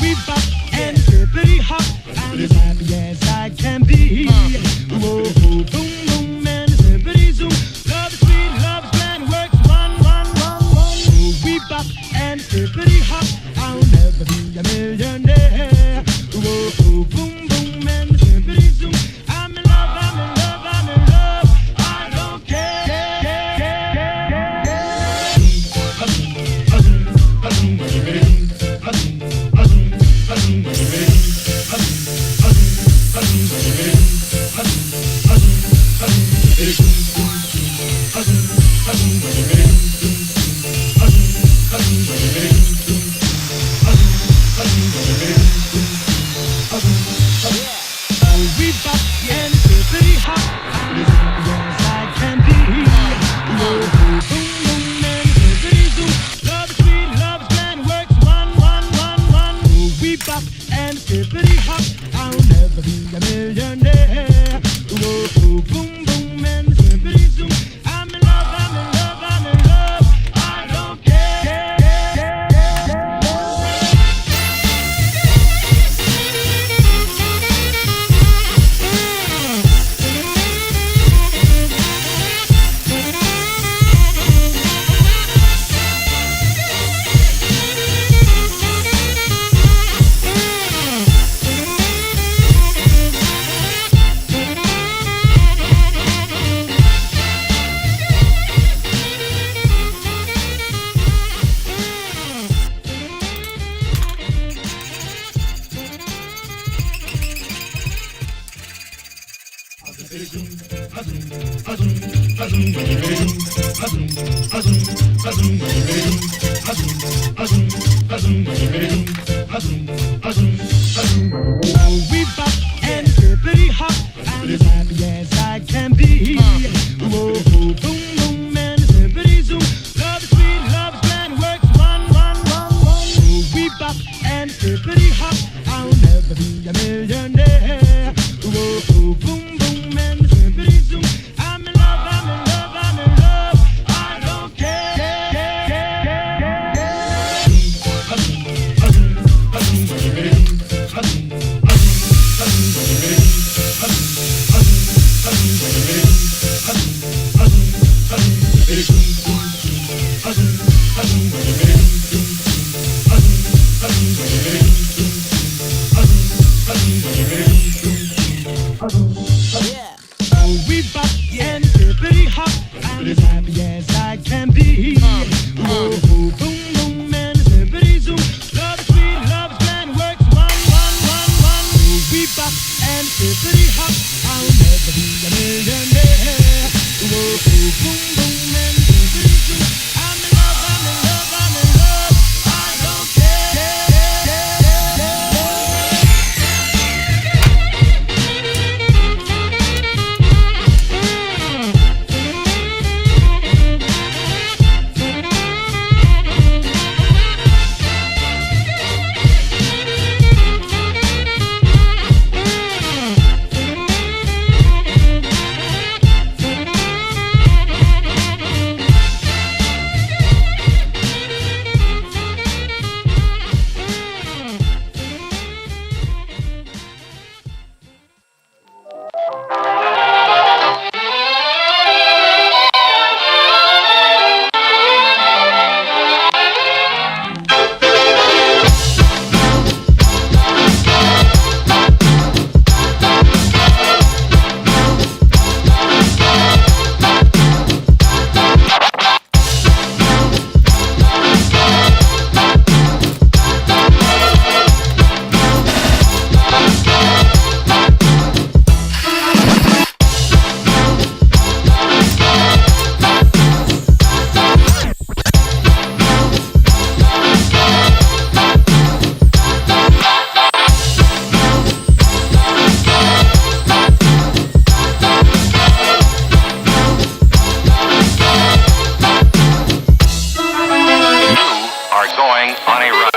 We pop and pretty hot. I'm as happy as I can be. Whoa, boom, boom, and zippity zoom. Love is sweet, love is grand, works one. We pop and pretty hot. I'll never be a millionaire. Whoa, boom, boom, and zippity zoom. I'm in love, I'm in love, I'm in love. I don't care. We pop and pretty hot. I'm as happy as I can be. Whoa, boom, boom, and zippity zoom. Love is sweet, love is grand, works one. We pop and pretty hot. I'll never be a millionaire. Whoa, boom, boom, and zippity zoom. I'm in love, I'm in love, I'm in love. I don't care. We pop and pretty hot. I'm as happy as I can be. Whoa, boom, boom, and zippity zoom. Love is sweet, love is grand, works one. We pop and pretty hot. I'll never be a millionaire. Whoa, boom, boom, and zippity zoom. I'm in love, I'm in love, I'm in love. I don't care. We pop and pretty hot. I'm as happy as I can be. Whoa, boom, boom, and zippity zoom. Love is sweet, love is grand, works one. We pop and pretty hot. I'll never be a millionaire. Whoa, boom, boom, and zippity zoom. I'm in love, I'm in love, I'm in love. I don't care. Going on a run.